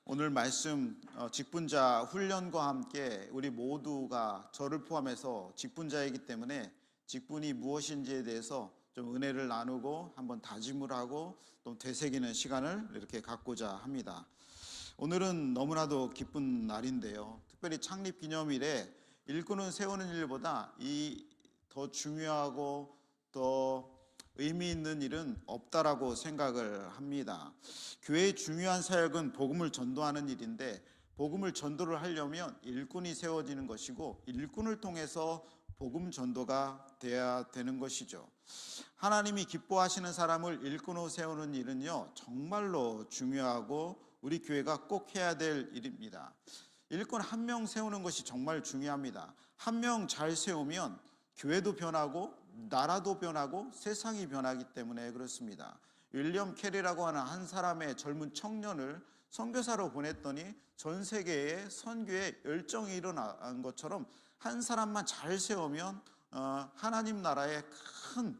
오늘 말씀 직분자 훈련과 함께 우리 모두가 저를 포함해서 직분자이기 때문에 직분이 무엇인지에 대해서 좀 은혜를 나누고 한번 다짐을 하고 또 되새기는 시간을 이렇게 갖고자 합니다. 오늘은 너무나도 기쁜 날인데요. 특별히 창립 기념일에 일꾼을 세우는 일보다 이 더 중요하고 더 의미 있는 일은 없다라고 생각을 합니다. 교회의 중요한 사역은 복음을 전도하는 일인데 복음을 전도를 하려면 일꾼이 세워지는 것이고 일꾼을 통해서 복음 전도가 돼야 되는 것이죠. 하나님이 기뻐하시는 사람을 일꾼으로 세우는 일은요, 정말로 중요하고 우리 교회가 꼭 해야 될 일입니다. 일꾼 한 명 세우는 것이 정말 중요합니다. 한 명 잘 세우면 교회도 변하고 나라도 변하고 세상이 변하기 때문에 그렇습니다. 윌리엄 캐리라고 하는 한 사람의 젊은 청년을 선교사로 보냈더니 전 세계에 선교에 열정이 일어난 것처럼 한 사람만 잘 세우면 하나님 나라에 큰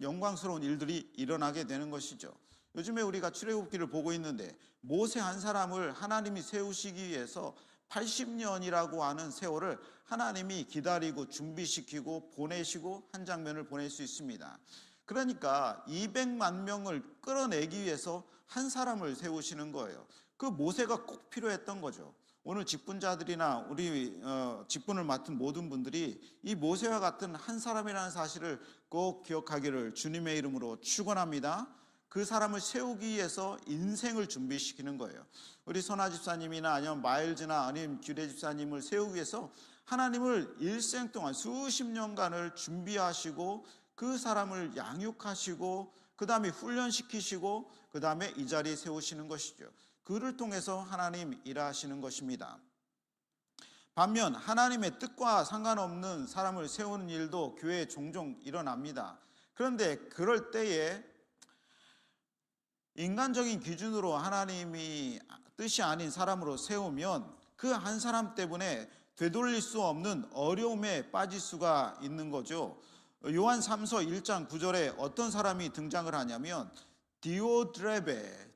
영광스러운 일들이 일어나게 되는 것이죠. 요즘에 우리가 출애굽기를 보고 있는데 모세 한 사람을 하나님이 세우시기 위해서 80년이라고 하는 세월을 하나님이 기다리고 준비시키고 보내시고 한 장면을 보낼 수 있습니다. 그러니까 200만 명을 끌어내기 위해서 한 사람을 세우시는 거예요. 그 모세가 꼭 필요했던 거죠. 오늘 직분자들이나 우리 직분을 맡은 모든 분들이 이 모세와 같은 한 사람이라는 사실을 꼭 기억하기를 주님의 이름으로 축원합니다. 그 사람을 세우기 위해서 인생을 준비시키는 거예요. 우리 선아 집사님이나 아니면 마일즈나 아니면 규래 집사님을 세우기 위해서 하나님을 일생 동안 수십 년간을 준비하시고 그 사람을 양육하시고 그 다음에 훈련시키시고 그 다음에 이 자리에 세우시는 것이죠. 그를 통해서 하나님 일하시는 것입니다. 반면 하나님의 뜻과 상관없는 사람을 세우는 일도 교회에 종종 일어납니다. 그런데 그럴 때에 인간적인 기준으로 하나님이 뜻이 아닌 사람으로 세우면 그 한 사람 때문에 되돌릴 수 없는 어려움에 빠질 수가 있는 거죠. 요한 3서 1장 9절에 어떤 사람이 등장을 하냐면 디오드레베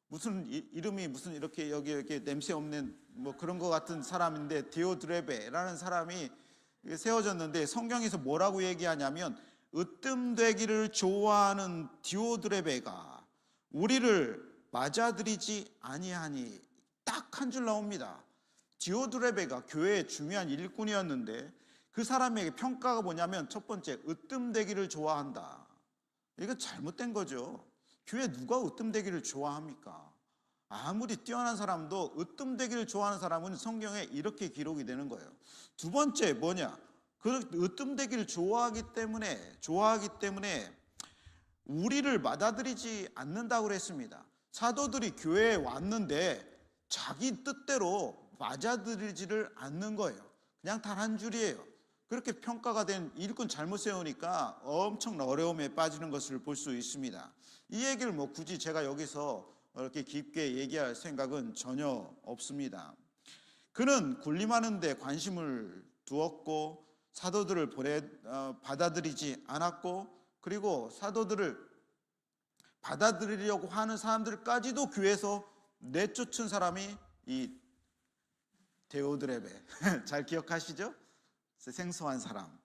무슨 이름이 무슨 이렇게 여기 이렇게 냄새 없는 뭐 그런 것 같은 사람인데 디오드레베라는 사람이 세워졌는데 성경에서 뭐라고 얘기하냐면 으뜸되기를 좋아하는 디오드레베가 우리를 맞아들이지 아니하니 딱 한 줄 나옵니다. 디오드레베가 교회의 중요한 일꾼이었는데 그 사람에게 평가가 뭐냐면 첫 번째, 으뜸되기를 좋아한다. 이거 잘못된 거죠. 교회 누가 으뜸되기를 좋아합니까? 아무리 뛰어난 사람도 으뜸되기를 좋아하는 사람은 성경에 이렇게 기록이 되는 거예요. 두 번째 뭐냐? 그 으뜸되기를 좋아하기 때문에 우리를 받아들이지 않는다고 그랬습니다. 사도들이 교회에 왔는데 자기 뜻대로 맞아들이지를 않는 거예요. 그냥 단 한 줄이에요. 그렇게 평가가 된 일꾼 잘못 세우니까 엄청난 어려움에 빠지는 것을 볼 수 있습니다. 이 얘기를 뭐 굳이 제가 여기서 이렇게 깊게 얘기할 생각은 전혀 없습니다. 그는 군림하는 데 관심을 두었고 사도들을 받아들이지 않았고 그리고 사도들을 받아들이려고 하는 사람들까지도 교회에서 내쫓은 사람이 이 데오드레베 잘 기억하시죠? 생소한 사람.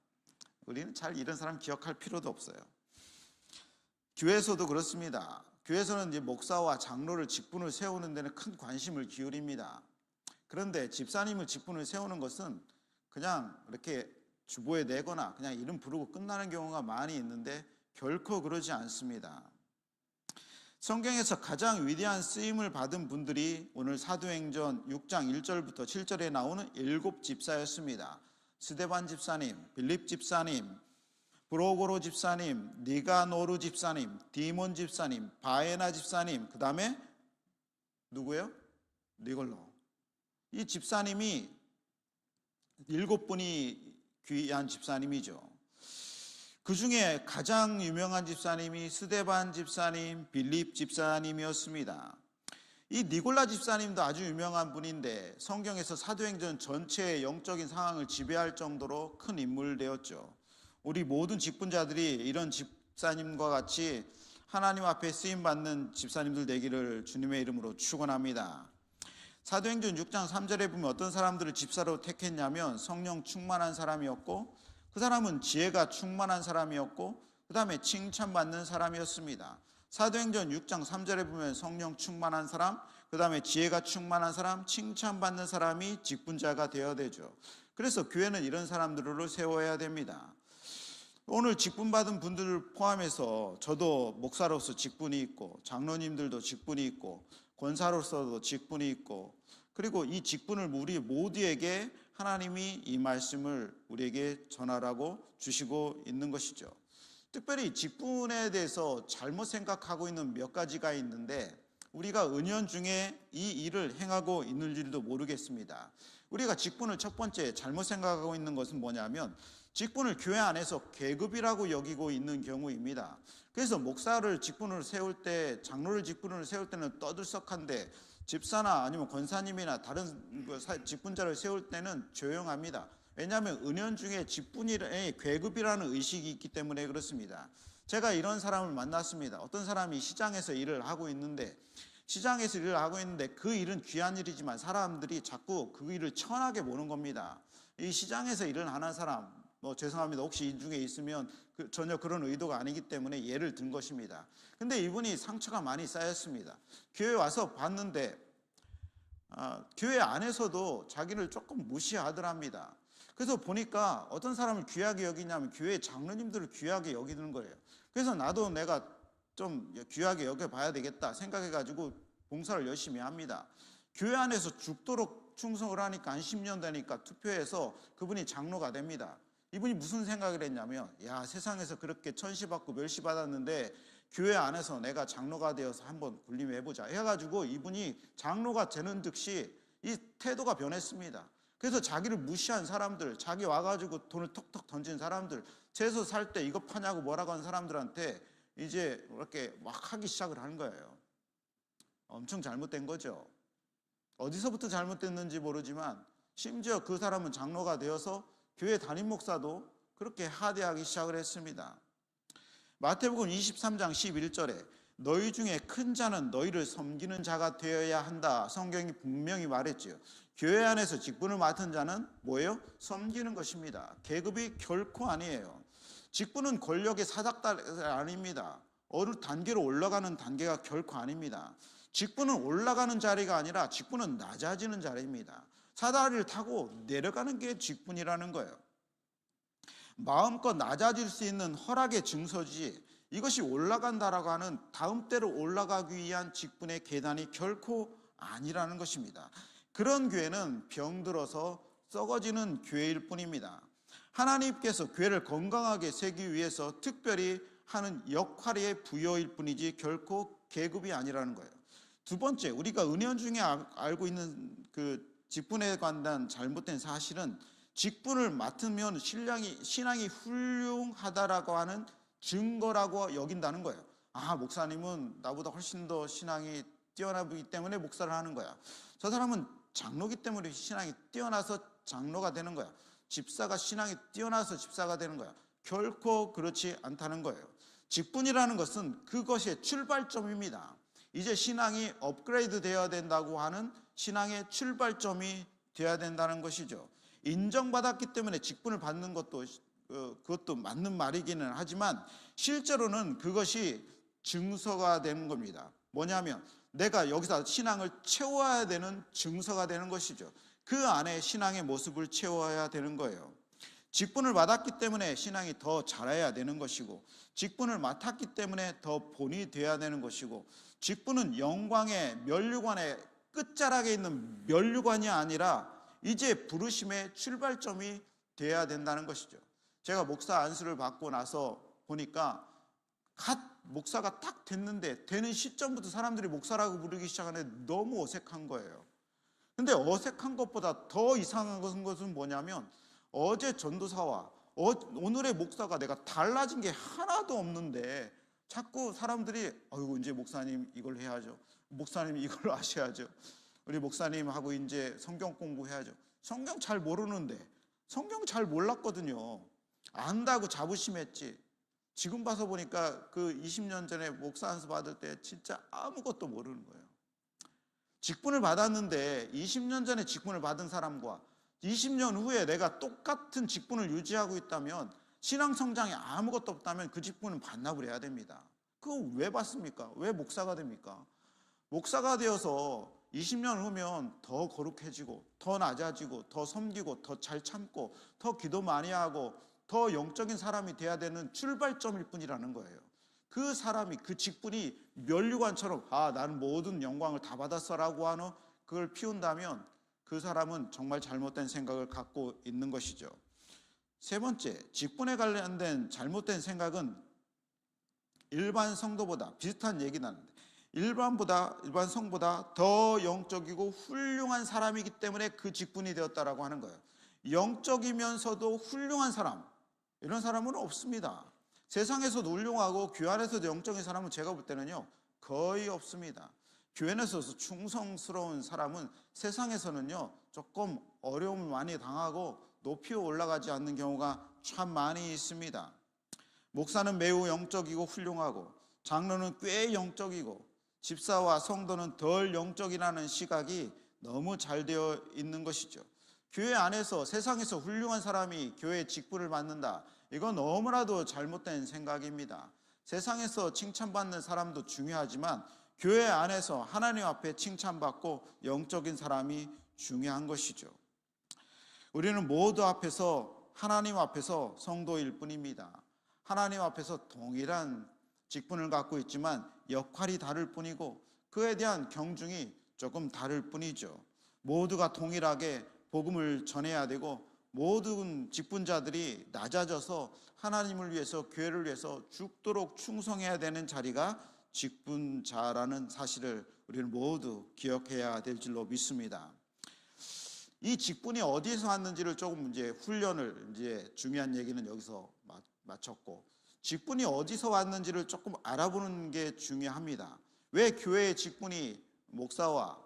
우리는 잘 이런 사람 기억할 필요도 없어요. 교회에서도 그렇습니다. 교회에서는 이제 목사와 장로를 직분을 세우는 데는 큰 관심을 기울입니다. 그런데 집사님을 직분을 세우는 것은 그냥 이렇게 주보에 내거나 그냥 이름 부르고 끝나는 경우가 많이 있는데 결코 그러지 않습니다. 성경에서 가장 위대한 쓰임을 받은 분들이 오늘 사도행전 6장 1절부터 7절에 나오는 7 집사였습니다. 스데반 집사님, 빌립 집사님, 브로고로 집사님, 니가노르 집사님, 디몬 집사님, 바에나 집사님, 그 다음에 누구예요? 니골로. 이 집사님이 7분이 귀한 집사님이죠. 그 중에 가장 유명한 집사님이 스데반 집사님, 빌립 집사님이었습니다. 이 니골라 집사님도 아주 유명한 분인데 성경에서 사도행전 전체의 영적인 상황을 지배할 정도로 큰 인물 되었죠. 우리 모든 직분자들이 이런 집사님과 같이 하나님 앞에 쓰임받는 집사님들 되기를 주님의 이름으로 축원합니다. 사도행전 6장 3절에 보면 어떤 사람들을 집사로 택했냐면 성령 충만한 사람이었고, 그 사람은 지혜가 충만한 사람이었고, 그 다음에 칭찬받는 사람이었습니다. 사도행전 6장 3절에 보면 성령 충만한 사람, 그 다음에 지혜가 충만한 사람, 칭찬받는 사람이 직분자가 되어야 되죠. 그래서 교회는 이런 사람들을 세워야 됩니다. 오늘 직분받은 분들을 포함해서 저도 목사로서 직분이 있고, 장로님들도 직분이 있고, 권사로서도 직분이 있고, 그리고 이 직분을 우리 모두에게 하나님이 이 말씀을 우리에게 전하라고 주시고 있는 것이죠. 특별히 직분에 대해서 잘못 생각하고 있는 몇 가지가 있는데, 우리가 은연중에 이 일을 행하고 있는 줄도 모르겠습니다. 우리가 직분을 첫 번째 잘못 생각하고 있는 것은 뭐냐면, 직분을 교회 안에서 계급이라고 여기고 있는 경우입니다. 그래서 목사를 직분을 세울 때, 장로를 직분을 세울 때는 떠들썩한데, 집사나 아니면 권사님이나 다른 직분자를 세울 때는 조용합니다. 왜냐하면 은연중에 직분의 계급이라는 의식이 있기 때문에 그렇습니다. 제가 이런 사람을 만났습니다. 어떤 사람이 시장에서 일을 하고 있는데, 그 일은 귀한 일이지만 사람들이 자꾸 그 일을 천하게 보는 겁니다. 이 시장에서 일을 하는 사람, 죄송합니다. 혹시 이 중에 있으면 전혀 그런 의도가 아니기 때문에 예를 든 것입니다. 근데 이분이 상처가 많이 쌓였습니다. 교회 와서 봤는데 교회 안에서도 자기를 조금 무시하더랍니다. 그래서 보니까 어떤 사람을 귀하게 여기냐면 교회 장로님들을 귀하게 여기는 거예요. 그래서 나도 내가 좀 귀하게 여겨봐야 되겠다 생각해가지고 봉사를 열심히 합니다. 교회 안에서 죽도록 충성을 하니까 한 10년 되니까 투표해서 그분이 장로가 됩니다. 이분이 무슨 생각을 했냐면, 세상에서 그렇게 천시받고 멸시받았는데 교회 안에서 내가 장로가 되어서 한번 군림해보자 해가지고 이분이 장로가 되는 즉시 이 태도가 변했습니다. 그래서 자기를 무시한 사람들, 자기 와가지고 돈을 톡톡 던진 사람들, 채소 살 때 이거 파냐고 뭐라고 하는 사람들한테 이제 이렇게 막 하기 시작을 하는 거예요. 엄청 잘못된 거죠. 어디서부터 잘못됐는지 모르지만 심지어 그 사람은 장로가 되어서 교회 담임 목사도 그렇게 하대하기 시작을 했습니다. 마태복음 23장 11절에 너희 중에 큰 자는 너희를 섬기는 자가 되어야 한다. 성경이 분명히 말했지요. 교회 안에서 직분을 맡은 자는 뭐예요? 섬기는 것입니다. 계급이 결코 아니에요. 직분은 권력의 사닥다리 아닙니다. 어느 단계로 올라가는 단계가 결코 아닙니다. 직분은 올라가는 자리가 아니라 직분은 낮아지는 자리입니다. 사다리를 타고 내려가는 게 직분이라는 거예요. 마음껏 낮아질 수 있는 허락의 증서지, 이것이 올라간다라고 하는 다음 때로 올라가기 위한 직분의 계단이 결코 아니라는 것입니다. 그런 교회는 병들어서 썩어지는 교회일 뿐입니다. 하나님께서 교회를 건강하게 세기 위해서 특별히 하는 역할의 부여일 뿐이지 결코 계급이 아니라는 거예요. 두 번째, 우리가 은연중에 알고 있는 그 직분에 관한 잘못된 사실은 직분을 맡으면 신앙이 훌륭하다라고 하는 증거라고 여긴다는 거예요. 목사님은 나보다 훨씬 더 신앙이 뛰어나기 때문에 목사를 하는 거야. 저 사람은 장로기 때문에 신앙이 뛰어나서 장로가 되는 거야. 집사가 신앙이 뛰어나서 집사가 되는 거야. 결코 그렇지 않다는 거예요. 직분이라는 것은 그것의 출발점입니다. 이제 신앙이 업그레이드 되어야 된다고 하는 신앙의 출발점이 되어야 된다는 것이죠. 인정받았기 때문에 직분을 받는 것도 그것도 맞는 말이기는 하지만 실제로는 그것이 증서가 되는 겁니다. 뭐냐면 내가 여기서 신앙을 채워야 되는 증서가 되는 것이죠. 그 안에 신앙의 모습을 채워야 되는 거예요. 직분을 받았기 때문에 신앙이 더 자라야 되는 것이고, 직분을 맡았기 때문에 더 본이 되어야 되는 것이고, 직분은 영광의 면류관의 끝자락에 있는 면류관이 아니라 이제 부르심의 출발점이 되어야 된다는 것이죠. 제가 목사 안수를 받고 나서 보니까 갓 목사가 딱 됐는데 되는 시점부터 사람들이 목사라고 부르기 시작하는데 너무 어색한 거예요. 근데 어색한 것보다 더 이상한 것은 뭐냐면 어제 전도사와 오늘의 목사가 내가 달라진 게 하나도 없는데 자꾸 사람들이 이제 목사님 이걸 해야죠. 목사님 이걸 아셔야죠. 우리 목사님하고 이제 성경 공부해야죠. 성경 잘 모르는데, 성경 잘 몰랐거든요. 안다고 자부심했지. 지금 봐서 보니까 그 20년 전에 목사 안수 받을 때 진짜 아무것도 모르는 거예요. 직분을 받았는데 20년 전에 직분을 받은 사람과 20년 후에 내가 똑같은 직분을 유지하고 있다면, 신앙 성장에 아무것도 없다면 그 직분은 반납을 해야 됩니다. 그거 왜 받습니까? 왜 목사가 됩니까? 목사가 되어서 20년 후면 더 거룩해지고, 더 낮아지고, 더 섬기고, 더 잘 참고, 더 기도 많이 하고, 더 영적인 사람이 돼야 되는 출발점일 뿐이라는 거예요. 그 사람이, 그 직분이 면류관처럼 나는 모든 영광을 다 받았어라고 하는 그걸 피운다면 그 사람은 정말 잘못된 생각을 갖고 있는 것이죠. 세 번째, 직분에 관련된 잘못된 생각은 일반 성도보다, 비슷한 얘기 나는데, 일반 성보다 더 영적이고 훌륭한 사람이기 때문에 그 직분이 되었다라고 하는 거예요. 영적이면서도 훌륭한 사람, 이런 사람은 없습니다. 세상에서도 훌륭하고 교회 안에서도 영적인 사람은 제가 볼 때는요, 거의 없습니다. 교회 안에서 충성스러운 사람은 세상에서는요, 조금 어려움을 많이 당하고 높이 올라가지 않는 경우가 참 많이 있습니다. 목사는 매우 영적이고 훌륭하고, 장로는 꽤 영적이고, 집사와 성도는 덜 영적이라는 시각이 너무 잘 되어 있는 것이죠. 교회 안에서, 세상에서 훌륭한 사람이 교회의 직분을 받는다, 이건 너무나도 잘못된 생각입니다. 세상에서 칭찬받는 사람도 중요하지만 교회 안에서 하나님 앞에 칭찬받고 영적인 사람이 중요한 것이죠. 우리는 모두 앞에서, 하나님 앞에서 성도일 뿐입니다. 하나님 앞에서 동일한 직분을 갖고 있지만 역할이 다를 뿐이고, 그에 대한 경중이 조금 다를 뿐이죠. 모두가 동일하게 복음을 전해야 되고, 모든 직분자들이 낮아져서 하나님을 위해서, 교회를 위해서 죽도록 충성해야 되는 자리가 직분자라는 사실을 우리는 모두 기억해야 될 줄로 믿습니다. 이 직분이 어디서 왔는지를 조금 훈련을, 중요한 얘기는 여기서 마쳤고, 직분이 어디서 왔는지를 조금 알아보는 게 중요합니다. 왜 교회의 직분이 목사와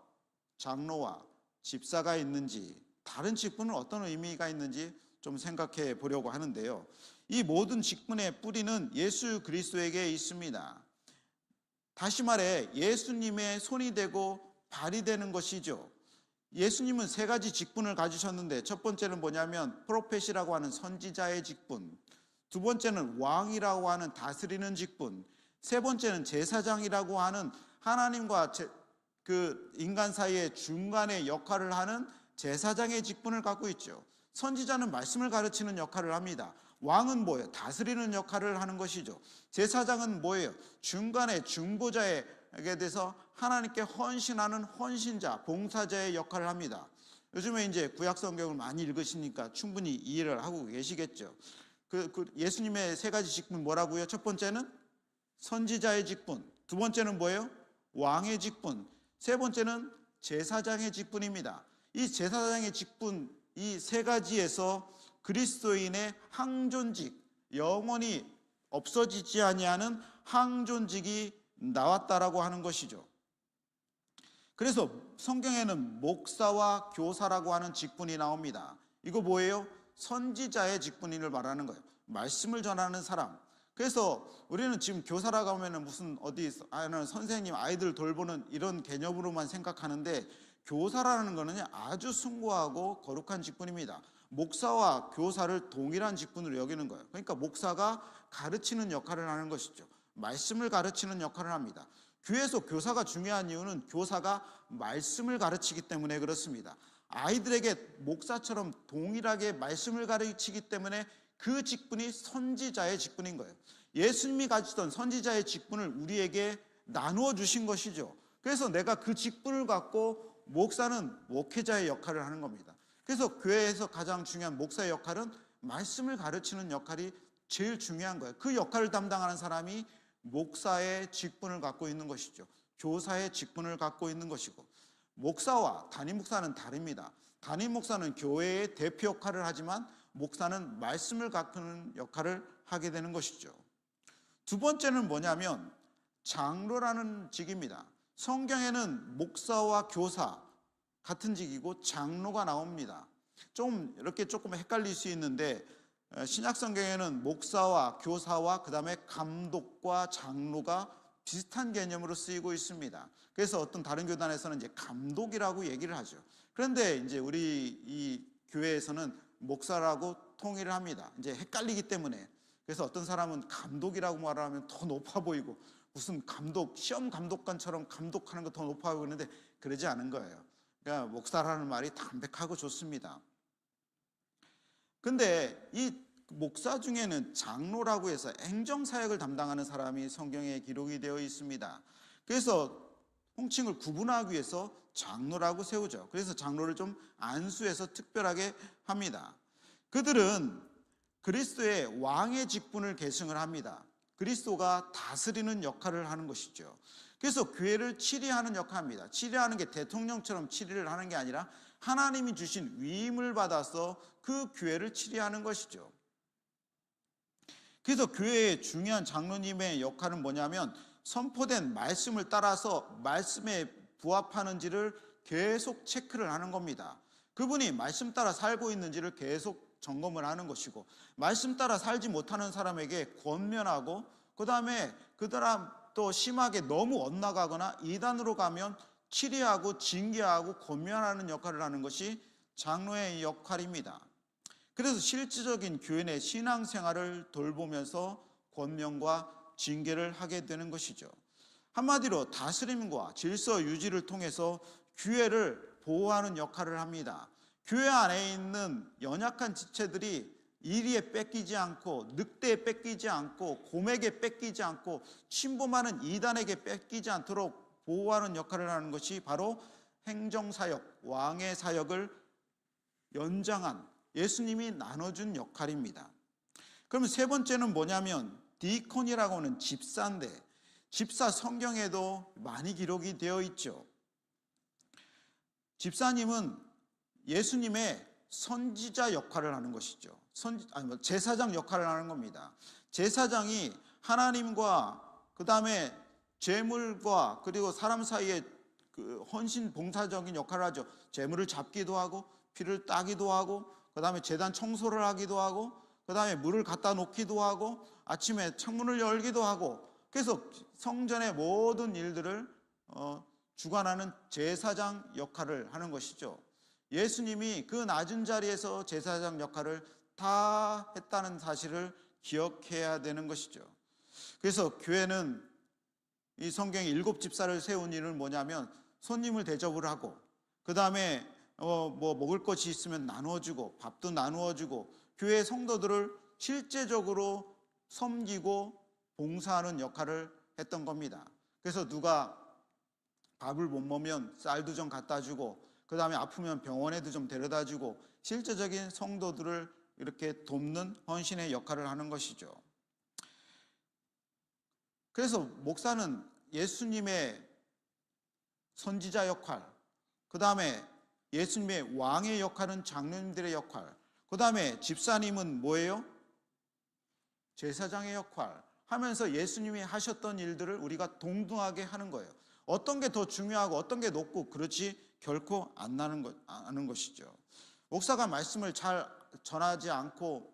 장로와 집사가 있는지, 다른 직분은 어떤 의미가 있는지 좀 생각해 보려고 하는데요. 이 모든 직분의 뿌리는 예수 그리스도에게 있습니다. 다시 말해 예수님의 손이 되고 발이 되는 것이죠. 예수님은 세 가지 직분을 가지셨는데, 첫 번째는 뭐냐면 프로펫이라고 하는 선지자의 직분, 두 번째는 왕이라고 하는 다스리는 직분, 세 번째는 제사장이라고 하는 하나님과 그 인간 사이의 중간의 역할을 하는 제사장의 직분을 갖고 있죠. 선지자는 말씀을 가르치는 역할을 합니다. 왕은 뭐예요? 다스리는 역할을 하는 것이죠. 제사장은 뭐예요? 중간에 중보자에게 대해서 하나님께 헌신하는 헌신자, 봉사자의 역할을 합니다. 요즘에 구약 성경을 많이 읽으시니까 충분히 이해를 하고 계시겠죠. 예수님의 세 가지 직분 뭐라고요? 첫 번째는 선지자의 직분, 두 번째는 뭐예요? 왕의 직분, 세 번째는 제사장의 직분입니다. 이 제사장의 직분, 이 세 가지에서 그리스도인의 항존직, 영원히 없어지지 아니하는 항존직이 나왔다라고 하는 것이죠. 그래서 성경에는 목사와 교사라고 하는 직분이 나옵니다. 이거 뭐예요? 선지자의 직분을 말하는 거예요. 말씀을 전하는 사람. 그래서 우리는 지금 교사라고 하면 무슨 어디 선생님 아이들 돌보는 이런 개념으로만 생각하는데, 교사라는 것은 아주 숭고하고 거룩한 직분입니다. 목사와 교사를 동일한 직분으로 여기는 거예요. 그러니까 목사가 가르치는 역할을 하는 것이죠. 말씀을 가르치는 역할을 합니다. 교회에서 교사가 중요한 이유는 교사가 말씀을 가르치기 때문에 그렇습니다. 아이들에게 목사처럼 동일하게 말씀을 가르치기 때문에 그 직분이 선지자의 직분인 거예요. 예수님이 가지던 선지자의 직분을 우리에게 나누어 주신 것이죠. 그래서 내가 그 직분을 갖고, 목사는 목회자의 역할을 하는 겁니다. 그래서 교회에서 가장 중요한 목사의 역할은 말씀을 가르치는 역할이 제일 중요한 거예요. 그 역할을 담당하는 사람이 목사의 직분을 갖고 있는 것이죠. 교사의 직분을 갖고 있는 것이고, 목사와 담임 목사는 다릅니다. 담임 목사는 교회의 대표 역할을 하지만 목사는 말씀을 갖는 역할을 하게 되는 것이죠. 두 번째는 뭐냐면 장로라는 직입니다. 성경에는 목사와 교사 같은 직이고 장로가 나옵니다. 좀 이렇게 조금 헷갈릴 수 있는데, 신약 성경에는 목사와 교사와 그다음에 감독과 장로가 비슷한 개념으로 쓰이고 있습니다. 그래서 어떤 다른 교단에서는 이제 감독이라고 얘기를 하죠. 그런데 이제 우리 이 교회에서는 목사라고 통일을 합니다. 이제 헷갈리기 때문에. 그래서 어떤 사람은 감독이라고 말하면 더 높아 보이고, 무슨 감독, 시험 감독관처럼 감독하는 거 더 높아 보이는데 그러지 않은 거예요. 그러니까 목사라는 말이 담백하고 좋습니다. 근데 이 목사 중에는 장로라고 해서 행정사역을 담당하는 사람이 성경에 기록이 되어 있습니다. 그래서 홍칭을 구분하기 위해서 장로라고 세우죠. 그래서 장로를 좀 안수해서 특별하게 합니다. 그들은 그리스도의 왕의 직분을 계승을 합니다. 그리스도가 다스리는 역할을 하는 것이죠. 그래서 교회를 치리하는 역할입니다. 치리하는 게 대통령처럼 치리를 하는 게 아니라 하나님이 주신 위임을 받아서 그 교회를 치리하는 것이죠. 그래서 교회의 중요한 장로님의 역할은 뭐냐면 선포된 말씀을 따라서 말씀에 부합하는지를 계속 체크를 하는 겁니다. 그분이 말씀 따라 살고 있는지를 계속 점검을 하는 것이고, 말씀 따라 살지 못하는 사람에게 권면하고, 그 다음에 그 사람 또 심하게 너무 엇나가거나 이단으로 가면 치리하고 징계하고 권면하는 역할을 하는 것이 장로의 역할입니다. 그래서 실질적인 교회 내 신앙생활을 돌보면서 권면과 징계를 하게 되는 것이죠. 한마디로 다스림과 질서 유지를 통해서 교회를 보호하는 역할을 합니다. 교회 안에 있는 연약한 지체들이 이리에 뺏기지 않고, 늑대에 뺏기지 않고, 곰에게 뺏기지 않고, 침범하는 이단에게 뺏기지 않도록 보호하는 역할을 하는 것이 바로 행정사역, 왕의 사역을 연장한 예수님이 나눠준 역할입니다. 그러면 세 번째는 뭐냐면 디콘이라고 하는 집사인데, 집사 성경에도 많이 기록이 되어 있죠. 집사님은 예수님의 선지자 역할을 하는 것이죠. 제사장 역할을 하는 겁니다. 제사장이 하나님과 그 다음에 제물과 그리고 사람 사이에 그 헌신 봉사적인 역할을 하죠. 제물을 잡기도 하고 피를 따기도 하고 그 다음에 제단 청소를 하기도 하고 그 다음에 물을 갖다 놓기도 하고 아침에 창문을 열기도 하고, 그래서 성전의 모든 일들을 주관하는 제사장 역할을 하는 것이죠. 예수님이 그 낮은 자리에서 제사장 역할을 다 했다는 사실을 기억해야 되는 것이죠. 그래서 교회는 이 성경에 7 집사를 세운 이유는 뭐냐면 손님을 대접을 하고, 그 다음에 뭐 먹을 것이 있으면 나누어주고, 밥도 나누어주고, 교회 성도들을 실제적으로 섬기고 봉사하는 역할을 했던 겁니다. 그래서 누가 밥을 못 먹으면 쌀도 좀 갖다 주고, 그 다음에 아프면 병원에도 좀 데려다 주고, 실제적인 성도들을 이렇게 돕는 헌신의 역할을 하는 것이죠. 그래서 목사는 예수님의 선지자 역할, 그 다음에 예수님의 왕의 역할은 장로님들의 역할, 그 다음에 집사님은 뭐예요? 제사장의 역할 하면서 예수님이 하셨던 일들을 우리가 동등하게 하는 거예요. 어떤 게 더 중요하고 어떤 게 높고 그렇지 결코 안 하는 것이죠. 목사가 말씀을 잘 전하지 않고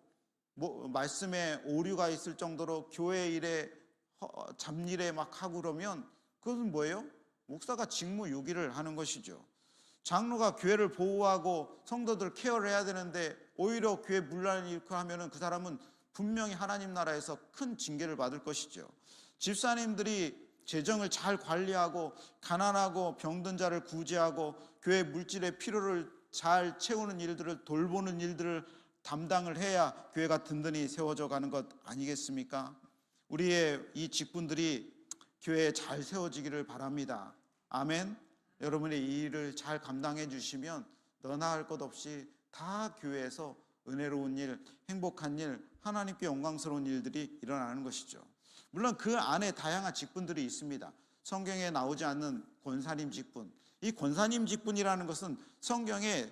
말씀에 오류가 있을 정도로 교회 일에 잡일에 막 하고 그러면 그것은 뭐예요? 목사가 직무유기를 하는 것이죠. 장로가 교회를 보호하고 성도들 케어를 해야 되는데 오히려 교회 문란을 일으키고 하면은 그 사람은 분명히 하나님 나라에서 큰 징계를 받을 것이죠. 집사님들이 재정을 잘 관리하고 가난하고 병든 자를 구제하고 교회 물질의 필요를 잘 채우는 일들을 돌보는 일들을 담당을 해야 교회가 든든히 세워져 가는 것 아니겠습니까? 우리의 이 직분들이 교회에 잘 세워지기를 바랍니다. 아멘. 여러분의 이 일을 잘 감당해 주시면 너나 할 것 없이 다 교회에서 은혜로운 일, 행복한 일, 하나님께 영광스러운 일들이 일어나는 것이죠. 물론 그 안에 다양한 직분들이 있습니다. 성경에 나오지 않는 권사님 직분. 이 권사님 직분이라는 것은 성경에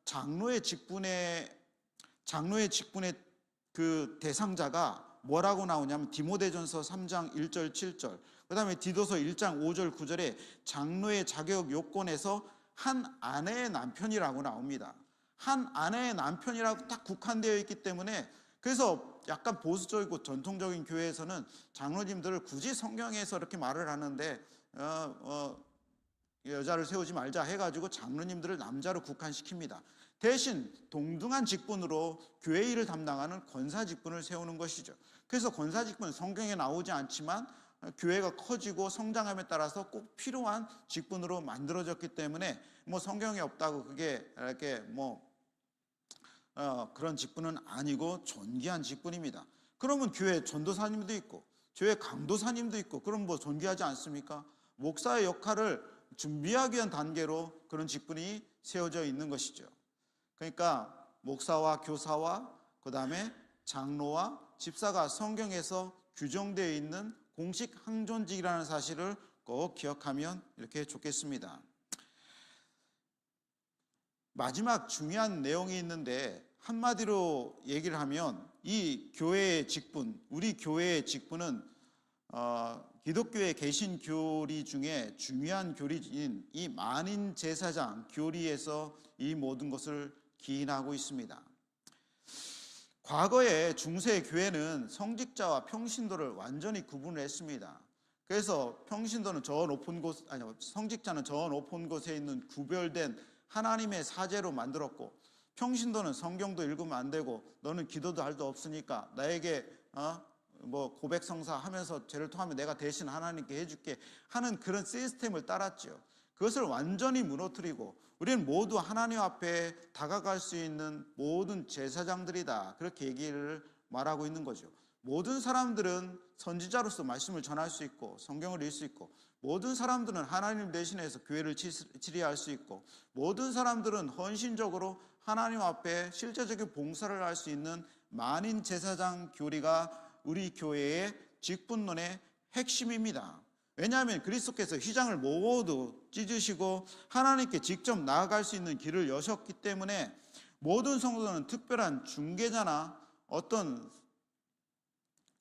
장로의 직분의 그 대상자가 뭐라고 나오냐면 디모데전서 3장 1절 7절, 그 다음에 디도서 1장 5절 9절에 장로의 자격 요건에서 한 아내의 남편이라고 나옵니다. 한 아내의 남편이라고 딱 국한되어 있기 때문에, 그래서 약간 보수적이고 전통적인 교회에서는 장로님들을 굳이 성경에서 이렇게 말을 하는데 여자를 세우지 말자 해가지고 장로님들을 남자로 국한시킵니다. 대신 동등한 직분으로 교회 일을 담당하는 권사 직분을 세우는 것이죠. 그래서 권사 직분은 성경에 나오지 않지만 교회가 커지고 성장함에 따라서 꼭 필요한 직분으로 만들어졌기 때문에 뭐 성경에 없다고 그게 이렇게 그런 직분은 아니고 존귀한 직분입니다. 그러면 교회 전도사님도 있고 교회 강도사님도 있고, 그럼 뭐 존귀하지 않습니까? 목사의 역할을 준비하기 위한 단계로 그런 직분이 세워져 있는 것이죠. 그러니까 목사와 교사와 그 다음에 장로와 집사가 성경에서 규정되어 있는 공식 항존직이라는 사실을 꼭 기억하면 이렇게 좋겠습니다. 마지막 중요한 내용이 있는데, 한마디로 얘기를 하면 이 교회의 직분, 우리 교회의 직분은 기독교의 개신교리 중에 중요한 교리인 이 만인 제사장 교리에서 이 모든 것을 기인하고 있습니다. 과거에 중세 교회는 성직자와 평신도를 완전히 구분을 했습니다. 그래서 평신도는 저 높은 곳, 성직자는 저 높은 곳에 있는 구별된 하나님의 사제로 만들었고, 평신도는 성경도 읽으면 안 되고 너는 기도도 할 수 없으니까 나에게 고백성사 하면서 죄를 통하면 내가 대신 하나님께 해줄게 하는 그런 시스템을 따랐죠. 그것을 완전히 무너뜨리고 우리는 모두 하나님 앞에 다가갈 수 있는 모든 제사장들이다, 그렇게 얘기를 말하고 있는 거죠. 모든 사람들은 선지자로서 말씀을 전할 수 있고 성경을 읽을 수 있고, 모든 사람들은 하나님 대신해서 교회를 치리할 수 있고, 모든 사람들은 헌신적으로 하나님 앞에 실제적인 봉사를 할 수 있는 만인 제사장 교리가 우리 교회의 직분론의 핵심입니다. 왜냐하면 그리스도께서 휘장을 모두 찢으시고 하나님께 직접 나아갈 수 있는 길을 여셨기 때문에 모든 성도는 특별한 중개자나 어떤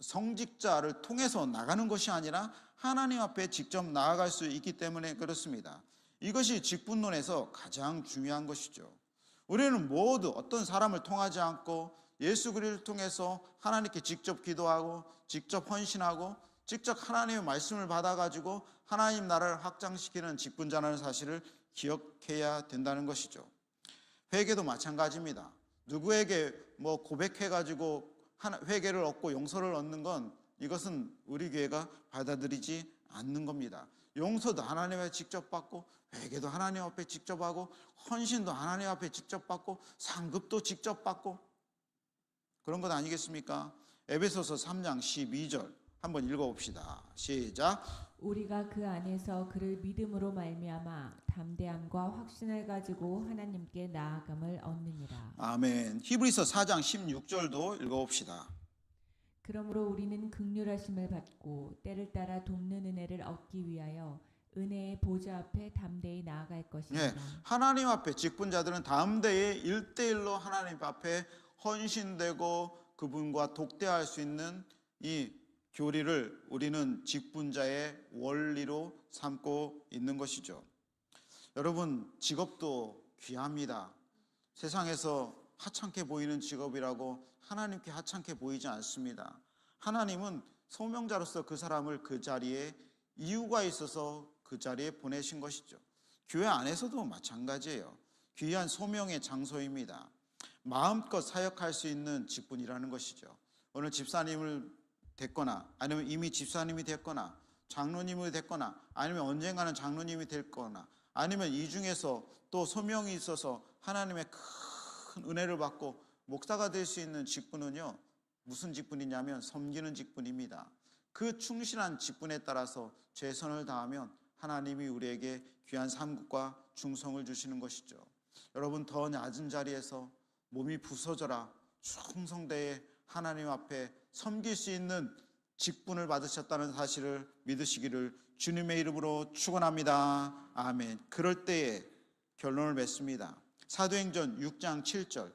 성직자를 통해서 나가는 것이 아니라 하나님 앞에 직접 나아갈 수 있기 때문에 그렇습니다. 이것이 직분론에서 가장 중요한 것이죠. 우리는 모두 어떤 사람을 통하지 않고 예수 그리스도를 통해서 하나님께 직접 기도하고 직접 헌신하고 직접 하나님의 말씀을 받아가지고 하나님 나라를 확장시키는 직분자라는 사실을 기억해야 된다는 것이죠. 회개도 마찬가지입니다. 누구에게 고백해가지고 회개를 얻고 용서를 얻는 건, 이것은 우리 교회가 받아들이지 않는 겁니다. 용서도 하나님 앞에 직접 받고, 회개도 하나님 앞에 직접 하고, 헌신도 하나님 앞에 직접 받고, 상급도 직접 받고, 그런 것 아니겠습니까? 에베소서 3장 12절 한번 읽어봅시다. 시작. 우리가 그 안에서 그를 믿음으로 말미암아 담대함과 확신을 가지고 하나님께 나아감을 얻느니라. 아멘. 히브리서 4장 16절도 읽어봅시다. 그러므로 우리는 긍휼하심을 받고 때를 따라 돕는 은혜를 얻기 위하여 은혜의 보좌 앞에 담대히 나아갈 것입니다. 하나님 앞에 직분자들은 담대히 1대1로 하나님 앞에 헌신되고 그분과 독대할 수 있는 이 교리를 우리는 직분자의 원리로 삼고 있는 것이죠. 여러분, 직업도 귀합니다. 세상에서 하찮게 보이는 직업이라고 하나님께 하찮게 보이지 않습니다. 하나님은 소명자로서 그 사람을 그 자리에 이유가 있어서 그 자리에 보내신 것이죠. 교회 안에서도 마찬가지예요. 귀한 소명의 장소입니다. 마음껏 사역할 수 있는 직분이라는 것이죠. 오늘 집사님을 됐거나 아니면 이미 집사님이 됐거나 장로님이 됐거나 아니면 언젠가는 장로님이 됐거나 아니면 이 중에서 또 소명이 있어서 하나님의 큰 은혜를 받고 목사가 될 수 있는 직분은요, 무슨 직분이냐면 섬기는 직분입니다. 그 충실한 직분에 따라서 최선을 다하면 하나님이 우리에게 귀한 상급과 충성을 주시는 것이죠. 여러분, 더 낮은 자리에서 몸이 부서져라 충성되게 하나님 앞에 섬길 수 있는 직분을 받으셨다는 사실을 믿으시기를 주님의 이름으로 축원합니다. 아멘. 그럴 때에 결론을 맺습니다. 사도행전 6장 7절,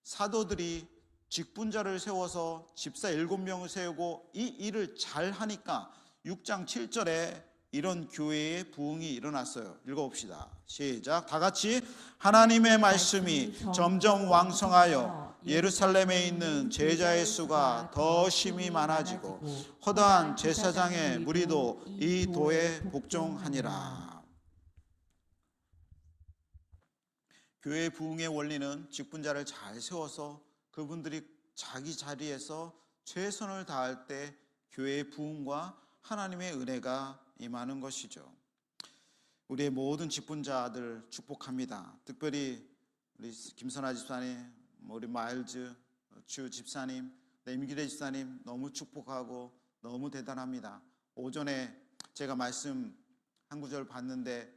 사도들이 직분자를 세워서 집사 7명을 세우고 이 일을 잘 하니까 6장 7절에 이런 교회의 부흥이 일어났어요. 읽어봅시다. 시작. 다 같이. 하나님의 말씀이 점점 왕성하여 예루살렘에 있는 제자의 수가 더 심히 많아지고 허다한 제사장의 무리도 이 도에 복종하니라. 교회 부흥의 원리는 직분자를 잘 세워서 그분들이 자기 자리에서 최선을 다할 때 교회의 부흥과 하나님의 은혜가 임하는 것이죠. 우리의 모든 직분자들 축복합니다. 특별히 우리 김선아 집사님, 우리 마일즈 주 집사님, 임기래 집사님 너무 축복하고 너무 대단합니다. 오전에 제가 말씀 한 구절 봤는데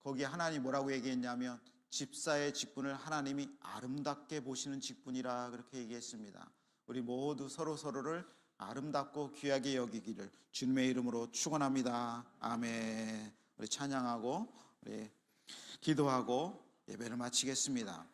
거기에 하나님이 뭐라고 얘기했냐면 집사의 직분을 하나님이 아름답게 보시는 직분이라 그렇게 얘기했습니다. 우리 모두 서로를 아름답고 귀하게 여기기를 주님의 이름으로 축원합니다. 아멘. 우리 찬양하고 우리 기도하고 예배를 마치겠습니다.